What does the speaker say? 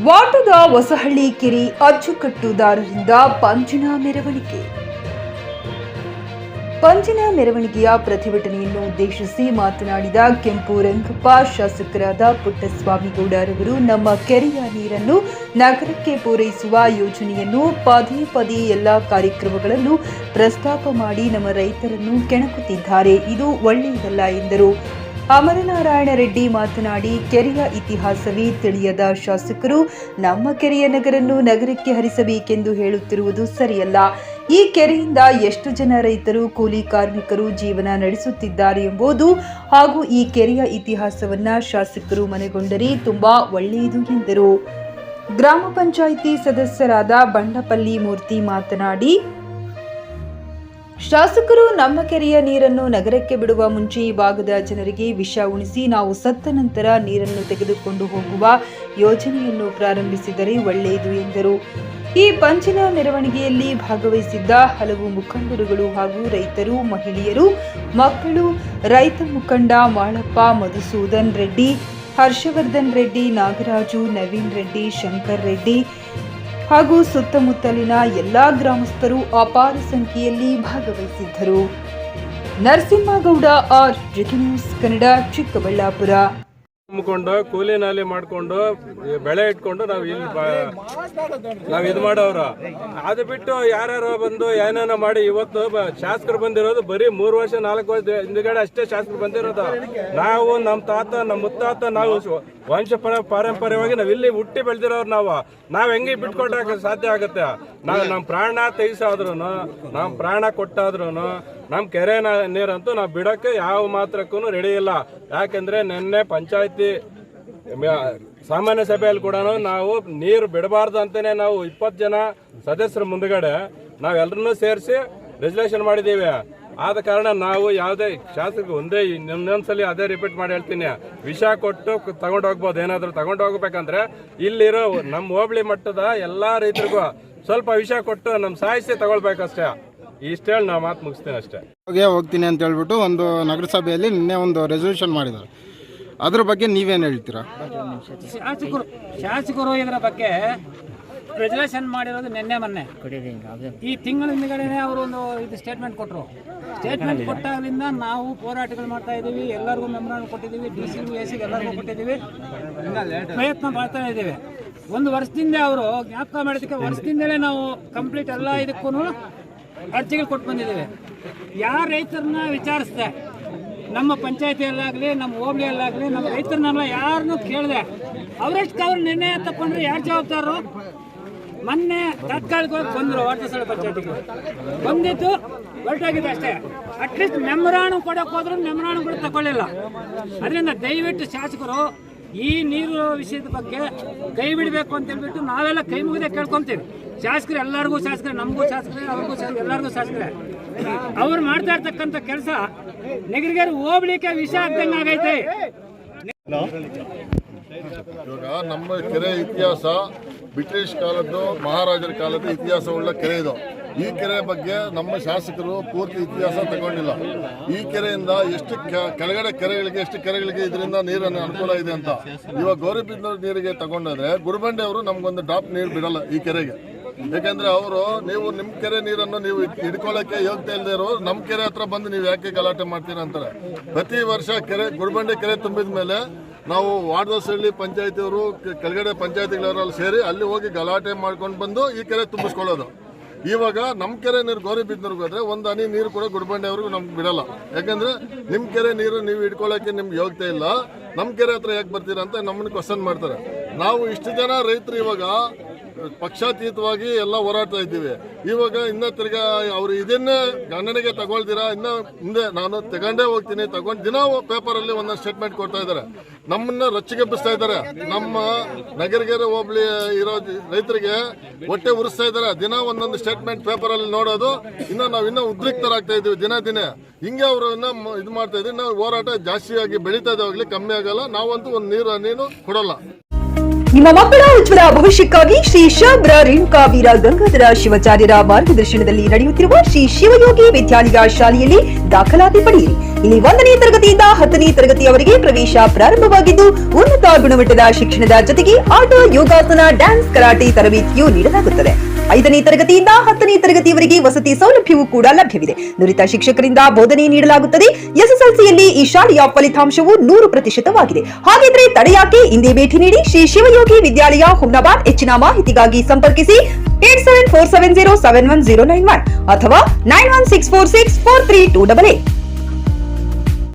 ವಾಟದ ಹೊಸಹಳ್ಳಿ ಕೆರೆ ಅಚ್ಚುಕಟ್ಟುದಾರರಿಂದ ಪಂಜಿನ ಮೆರವಣಿಗೆಯ ಪ್ರತಿಭಟನೆಯನ್ನು ಉದ್ದೇಶಿಸಿ ಮಾತನಾಡಿದ ಕೆಂಪು ರಂಗಪ್ಪ, ಶಾಸಕರಾದ ಪುಟ್ಟಸ್ವಾಮಿಗೌಡರವರು ನಮ್ಮ ಕೆರೆಯ ನೀರನ್ನು ನಗರಕ್ಕೆ ಪೂರೈಸುವ ಯೋಜನೆಯನ್ನು ಪದೇ ಪದೇ ಎಲ್ಲ ಕಾರ್ಯಕ್ರಮಗಳನ್ನು ಪ್ರಸ್ತಾಪ ಮಾಡಿ ನಮ್ಮ ರೈತರನ್ನು ಕೆಣಕುತ್ತಿದ್ದಾರೆ. ಇದು ಒಳ್ಳೆಯದಲ್ಲ ಎಂದರು. ಅಮರನಾರಾಯಣ ರೆಡ್ಡಿ ಮಾತನಾಡಿ, ಕೆರೆಯ ಇತಿಹಾಸವೇ ತಿಳಿಯದ ಶಾಸಕರು ನಮ್ಮ ಕೆರೆಯ ನೀರನ್ನು ನಗರಕ್ಕೆ ಹರಿಸಬೇಕೆಂದು ಹೇಳುತ್ತಿರುವುದು ಸರಿಯಲ್ಲ. ಈ ಕೆರೆಯಿಂದ ಎಷ್ಟು ಜನ ರೈತರು, ಕೂಲಿ ಕಾರ್ಮಿಕರು ಜೀವನ ನಡೆಸುತ್ತಿದ್ದಾರೆ ಎಂಬುದು ಹಾಗೂ ಈ ಕೆರೆಯ ಇತಿಹಾಸವನ್ನ ಶಾಸಕರು ಮನಗೊಂಡರೆ ತುಂಬಾ ಒಳ್ಳೆಯದು ಎಂದರು. ಗ್ರಾಮ ಪಂಚಾಯಿತಿ ಸದಸ್ಯರಾದ ಬಂಡಪಲ್ಲಿ ಮೂರ್ತಿ ಮಾತನಾಡಿ, ಶಾಸಕರು ನಮ್ಮ ಕೆರೆಯ ನೀರನ್ನು ನಗರಕ್ಕೆ ಬಿಡುವ ಮುಂಚೆ ಈ ಭಾಗದ ಜನರಿಗೆ ವಿಷ ಉಣಿಸಿ ನಾವು ಸತ್ತ ನಂತರ ನೀರನ್ನು ತೆಗೆದುಕೊಂಡು ಹೋಗುವ ಯೋಜನೆಯನ್ನು ಪ್ರಾರಂಭಿಸಿದರೆ ಒಳ್ಳೆಯದು ಎಂದರು. ಈ ಪಂಜಿನ ಮೆರವಣಿಗೆಯಲ್ಲಿ ಭಾಗವಹಿಸಿದ್ದ ಹಲವು ಮುಖಂಡರುಗಳು ಹಾಗೂ ರೈತರು, ಮಹಿಳೆಯರು, ಮಕ್ಕಳು, ರೈತ ಮುಖಂಡ ಮಾಳಪ್ಪ, ಮಧುಸೂದನ್ ರೆಡ್ಡಿ, ಹರ್ಷವರ್ಧನ್ ರೆಡ್ಡಿ, ನಾಗರಾಜು, ನವೀನ್ ರೆಡ್ಡಿ, ಶಂಕರ್ ರೆಡ್ಡಿ ಹಾಗೂ ಸುತ್ತಮುತ್ತಲಿನ ಎಲ್ಲಾ ಗ್ರಾಮಸ್ಥರು ಅಪಾರ ಸಂಖ್ಯೆಯಲ್ಲಿ ಭಾಗವಹಿಸಿದ್ದರು. ನರಸಿಂಹಗೌಡ, ಆರ್ ಜಿಟಿ ನ್ಯೂಸ್ ಕನ್ನಡ, ಚಿಕ್ಕಬಳ್ಳಾಪುರ. ತುಂಬಿಕೊಂಡು ಕೂಲಿ ನಾಲಿ ಮಾಡ್ಕೊಂಡು ಬೆಳೆ ಇಟ್ಕೊಂಡು ನಾವು ಇದು ಮಾಡೋರು. ಅದು ಬಿಟ್ಟು ಯಾರ್ಯಾರು ಬಂದು ಏನೇನೋ ಮಾಡಿ ಇವತ್ತು ಶಾಸಕರು ಬಂದಿರೋದು ಬರೀ 3 ವರ್ಷ 4 ವರ್ಷ ಹಿಂದ್ಗಡೆ ಅಷ್ಟೇ ಶಾಸಕರು ಬಂದಿರೋದು. ನಾವು ನಮ್ಮ ತಾತ, ನಮ್ಮ ಮುತ್ತಾತ, ನಾವು ವಂಶ ಪಾರಂಪರ್ಯವಾಗಿ ನಾವ್ ಇಲ್ಲಿ ಹುಟ್ಟಿ ಬೆಳೆದಿರೋರು. ನಾವ್ ಹೆಂಗೆ ಬಿಟ್ಕೊಟ್ಟಾಕ ಸಾಧ್ಯ ಆಗುತ್ತೆ? ನಾವು ನಮ್ಮ ಪ್ರಾಣ ತೆಗಿಸಾದ್ರು, ನಮ್ಮ ಪ್ರಾಣ ಕೊಟ್ಟಾದ್ರು ನಮ್ಮ ಕೆರೆ ನೀರಂತೂ ನಾವು ಬಿಡಕ್ಕೆ ಯಾವ ಮಾತ್ರಕ್ಕೂ ರೆಡಿ ಇಲ್ಲ. ಯಾಕೆಂದ್ರೆ ನಿನ್ನೆ ಪಂಚಾಯತಿ ಸಾಮಾನ್ಯ ಸಭೆಯಲ್ಲಿ ಕೂಡ ನಾವು ನೀರು ಬಿಡಬಾರ್ದು ಅಂತಾನೆ ನಾವು 20 ಜನ ಸದಸ್ಯರ ಮುಂದ್ಗಡೆ ನಾವೆಲ್ಲರನ್ನೂ ಸೇರಿಸಿ ರೆಸಲ್ಯೂಷನ್ ಮಾಡಿದ್ದೀವಿ. ಆದ ಕಾರಣ ನಾವು ಯಾವುದೇ ಶಾಸಕರಿಗೆ ಇನ್ನೊಂದ್ಸಲಿ ಅದೇ ರಿಪೀಟ್ ಮಾಡಿ ಹೇಳ್ತೀನಿ, ವಿಷ ಕೊಟ್ಟು ತಗೊಂಡು ಹೋಗ್ಬೋದು. ಏನಾದ್ರು ತಗೊಂಡು ಹೋಗ್ಬೇಕಂದ್ರೆ ಇಲ್ಲಿರೋ ನಮ್ಮ ಹೋಬಳಿ ಮಟ್ಟದ ಎಲ್ಲಾ ರೈತರಿಗೂ ಸ್ವಲ್ಪ ವಿಷ ಕೊಟ್ಟು ನಮ್ಮ ಸಾಯಿಸಿ ತಗೊಳ್ಬೇಕಷ್ಟೇ. ಇಷ್ಟು ಹೇಳಿ ನಾವು ಮಾತು ಮುಗಿಸ್ತೀನಿ ಅಷ್ಟೇ. ಹೋಗ್ತೀನಿ ಅಂತ ಹೇಳ್ಬಿಟ್ಟು ಒಂದು ನಗರಸಭೆಯಲ್ಲಿ ನಿನ್ನೆ ಒಂದು ರೆಸಲ್ಯೂಷನ್ ಮಾಡಿದ್ದಾರೆ. ಅದ್ರ ಬಗ್ಗೆ ನೀವೇನು ಹೇಳ್ತೀರಾ? ಶಾಸಕರು ಇದರ ಬಗ್ಗೆ ರೆಸಲ್ಯೂಷನ್ ಮಾಡಿರೋದು ನಿನ್ನೆ ಮೊನ್ನೆ ಈ ತಿಂಗಳ ಹಿಂದ್ಗಡೆನೆ ಅವರು ಒಂದು ಸ್ಟೇಟ್ಮೆಂಟ್ ಕೊಟ್ಟರು. ಸ್ಟೇಟ್ಮೆಂಟ್ ಕೊಟ್ಟಾಗಲಿಂದ ನಾವು ಹೋರಾಟಗಳು ಮಾಡ್ತಾ ಇದ್ದೀವಿ, ಎಲ್ಲರಿಗೂ ಮೆಮೊರಾಂಡಮ್ ಕೊಟ್ಟಿದ್ದೀವಿ, ಡಿಸಿಗೂ ಎಸಿಗೂ ಎಲ್ಲರಿಗೂ ಕೊಟ್ಟಿದ್ದೀವಿ, ಪ್ರಯತ್ನ ಮಾಡ್ತಾ ಇದ್ದೀವಿ. 1 ವರ್ಷದಿಂದ ಅವರು ಜ್ಞಾಪಕ ಮಾಡೋದಕ್ಕೆ ವರ್ಷದಿಂದಲೇ ನಾವು ಕಂಪ್ಲೀಟ್ ಎಲ್ಲ ಇದಕ್ಕೂ ಅರ್ಜಿಗಳು ಕೊಟ್ಟು ಬಂದಿದ್ದೀವಿ. ಯಾರ ರೈತರನ್ನ ವಿಚಾರಿಸಿದೆ, ನಮ್ಮ ಪಂಚಾಯತಿಯಲ್ಲಾಗಲಿ, ನಮ್ಮ ಹೋಬಳಿಯಲ್ಲಾಗಲಿ, ನಮ್ಮ ರೈತರನ್ನೆಲ್ಲ ಯಾರನ್ನೂ ಕೇಳಿದೆ. ಅವರಷ್ಟು ಅವ್ರು ನಿರ್ಣಯ ತಗೊಂಡ್ರೆ ಯಾರು ಜವಾಬ್ದಾರರು? ಮೊನ್ನೆ ತಾತ್ಕಾಲಿಕವಾಗಿ ಬಂದರು ವಾಟಸಳ ಪಂಚಾಯತಿಗೆ ಬಂದಿದ್ದು ಹೊರಟಾಗಿದೆ ಅಷ್ಟೇ. ಅಟ್ಲೀಸ್ಟ್ ಮೆಮೊರಾಂಡಮ್ ಕೊಡೋಕೆ ಹೋದ್ರೂ ಮೆಮೊರಾಂಡಮ್ ಕೂಡ ತಗೊಳ್ಳಿಲ್ಲ. ಅದರಿಂದ ದಯವಿಟ್ಟು ಶಾಸಕರು ಈ ನೀರು ವಿಷಯದ ಬಗ್ಗೆ ಕೈ ಬಿಡಬೇಕು ಅಂತ ಹೇಳ್ಬಿಟ್ಟು ನಾವೆಲ್ಲ ಕೈ ಮುಗಿದೇ ಕೇಳ್ಕೊಂತೀವಿ. ಶಾಸಕರು ಎಲ್ಲರಿಗೂ ಶಾಸಕರೇ, ನಮಗೂ ಶಾಸಕರೇ, ಅವ್ರಿಗೂ ಶಾಸಕರೇ, ಎಲ್ಲರಿಗೂ ಶಾಸಕರೇ. ಅವ್ರು ಮಾಡ್ತಾ ಇರ್ತಕ್ಕಂಥ ಕೆಲಸ ನೆಗರಿಗೇರಿ ಹೋಗ್ಲಿಕ್ಕೆ ವಿಷ ಆಗ್ದಂಗೆ ಆಗೈತೆ. ಇವಾಗ ನಮ್ಮ ಕೆರೆ ಇತಿಹಾಸ ಬ್ರಿಟಿಷ್ ಕಾಲದ್ದು, ಮಹಾರಾಜರ ಕಾಲದ ಇತಿಹಾಸವುಳ್ಳ ಕೆರೆ ಇದು. ಈ ಕೆರೆ ಬಗ್ಗೆ ನಮ್ಮ ಶಾಸಕರು ಪೂರ್ತಿ ಇತಿಹಾಸ ತಗೊಂಡಿಲ್ಲ. ಈ ಕೆರೆಯಿಂದ ಎಷ್ಟು ಕೆರೆಗಳಿಗೆ ಇದರಿಂದ ನೀರನ್ನು ಅನುಕೂಲ ಇದೆ ಅಂತ. ಇವಾಗ ಗೌರಿಬಿದನೂರು ನೀರಿಗೆ ತಗೊಂಡ್ರೆ ಗುರುಬಂಡೆ ಅವರು ನಮ್ಗೊಂದು ಡ್ರಾಪ್ ನೀರು ಬಿಡಲ್ಲ ಈ ಕೆರೆಗೆ. ಯಾಕಂದ್ರೆ ಅವರು ನೀವು ನಿಮ್ಮ ಕೆರೆ ನೀರನ್ನು ನೀವು ಹಿಡ್ಕೊಳ್ಳೋಕೆ ಯೋಗ್ಯತೆ ಇಲ್ಲದೆ ಇರೋ ನಮ್ಮ ಕೆರೆ ಹತ್ರ ಬಂದು ನೀವು ಯಾಕೆ ಗಲಾಟೆ ಮಾಡ್ತೀರಾ ಅಂತಾರೆ. ಪ್ರತಿ ವರ್ಷ ಗುರುಬಂಡೆ ಕೆರೆ ತುಂಬಿದ ಮೇಲೆ ನಾವು ವಾರ್ಡಸಹಳ್ಳಿ ಪಂಚಾಯತಿಯವರು ಕೆಳಗಡೆ ಪಂಚಾಯತಿಗಳವರಲ್ಲಿ ಸೇರಿ ಅಲ್ಲಿ ಹೋಗಿ ಗಲಾಟೆ ಮಾಡ್ಕೊಂಡು ಬಂದು ಈ ಕೆರೆ ತುಂಬಿಸ್ಕೊಳ್ಳೋದು. ಇವಾಗ ನಮ್ಮ ಕೆರೆ ನೀರು ಗೌರಿಬಿದನೂರ್ಗೆ ಹೋದ್ರೆ ಒಂದು ಹನಿ ನೀರು ಕೂಡ ಗುರುಬಂಡೆ ಅವ್ರಿಗೂ ನಮ್ಗೆ ಬಿಡಲ್ಲ. ಯಾಕಂದ್ರೆ ನಿಮ್ಮ ಕೆರೆ ನೀರು ನೀವು ಹಿಡ್ಕೊಳ್ಳೋಕೆ ನಿಮ್ಗೆ ಯೋಗ್ಯತೆ ಇಲ್ಲ, ನಮ್ಮ ಕೆರೆ ಹತ್ರ ಯಾಕೆ ಬರ್ತೀರಾ ಅಂತ ನಮ್ಮನ್ನು ಕ್ವಶನ್ ಮಾಡ್ತಾರೆ. ನಾವು ಇಷ್ಟು ಜನ ರೈತರು ಇವಾಗ ಪಕ್ಷಾತೀತವಾಗಿ ಎಲ್ಲ ಹೋರಾಡ್ತಾ ಇದ್ದೀವಿ. ಇವಾಗ ಇನ್ನ ತಿರ್ಗಾ ಅವ್ರು ಇದನ್ನೇ ಗಣನೆಗೆ ತಗೊಳ್ತೀರಾ, ಇನ್ನ ಮುಂದೆ ನಾನು ತಗೊಂಡೇ ಹೋಗ್ತೀನಿ ತಗೊಂಡು ದಿನ ಪೇಪರ್ ಅಲ್ಲಿ ಒಂದೊಂದು ಸ್ಟೇಟ್ಮೆಂಟ್ ಕೊಡ್ತಾ ಇದ್ದಾರೆ. ನಮ್ಮನ್ನ ರೊಚ್ಚಿಗೆಬ್ಬಿಸ್ತಾ ಇದ್ದಾರೆ. ನಮ್ಮ ನಗರಗೆರೆ ಹೋಬಳಿ ಇರೋ ರೈತರಿಗೆ ಹೊಟ್ಟೆ ಉರಿಸ್ತಾ ಇದ್ದಾರೆ. ದಿನ ಒಂದೊಂದು ಸ್ಟೇಟ್ಮೆಂಟ್ ಪೇಪರ್ ಅಲ್ಲಿ ನೋಡೋದು. ಇನ್ನ ಉದ್ರಿಕ್ತರಾಗ್ತಾ ಇದೀವಿ ದಿನ. ಹಿಂಗೆ ಅವರು ಇದು ಮಾಡ್ತಾ ಇದ್ದೀವಿ. ನಾವು ಹೋರಾಟ ಜಾಸ್ತಿಯಾಗಿ ಬೆಳೀತಾ ಇದ್ದಾವಾಗ್ಲಿ ಕಮ್ಮಿ ಆಗಲ್ಲ. ನಾವಂತೂ ಒಂದು ನೀರು ಕೊಡಲ್ಲ. ನಿಮ್ಮ ಮಕ್ಕಳ ಉಜ್ವಲ ಭವಿಷ್ಯಕ್ಕಾಗಿ ಶ್ರೀ ಶಬ್ರ ರೇಣುಕಾ ವೀರ ಗಂಗಾಧರ ಶಿವಾಚಾರ್ಯರ ಮಾರ್ಗದರ್ಶನದಲ್ಲಿ ನಡೆಯುತ್ತಿರುವ ಶ್ರೀ ಶಿವಯೋಗಿ ವಿದ್ಯಾಲಯ ಶಾಲೆಯಲ್ಲಿ ದಾಖಲಾತಿ ಪಡೆಯಿರಿ. ಇಲ್ಲಿ 1ನೇ ತರಗತಿಯಿಂದ 10ನೇ ತರಗತಿಯವರೆಗೆ ಪ್ರವೇಶ ಪ್ರಾರಂಭವಾಗಿದ್ದು ಉನ್ನತ ಗುಣಮಟ್ಟದ ಶಿಕ್ಷಣದ ಜೊತೆಗೆ ಆಟ, ಯೋಗಾಸನ, ಡ್ಯಾನ್ಸ್, ಕರಾಟೆ ತರಬೇತಿಯೂ ನೀಡಲಾಗುತ್ತದೆ. 5ನೇ ತರಗತಿಯಿಂದ 10ನೇ ತರಗತಿಯವರೆಗೆ ವಸತಿ ಸೌಲಭ್ಯವೂ ಕೂಡ ಲಭ್ಯವಿದೆ. ನುರಿತ ಶಿಕ್ಷಕರಿಂದ ಬೋಧನೆ ನೀಡಲಾಗುತ್ತದೆ. ಎಸ್ಎಸ್ಎಲ್ಸಿಯಲ್ಲಿ ಈ ಶಾಲೆಯ ಫಲಿತಾಂಶವು 100%ವಾಗಿದೆ. ಹಾಗಿದ್ರೆ ತಡೆಯಾಕೆ? ಇಂದೇ ಭೇಟಿ ನೀಡಿ ಶ್ರೀ ಶಿವಯೋಗಿ ವಿದ್ಯಾಲಯ, ಹುಮ್ನಾಬಾದ್. ಹೆಚ್ಚಿನ ಮಾಹಿತಿಗಾಗಿ ಸಂಪರ್ಕಿಸಿ 8747071091 ಅಥವಾ 9164643288.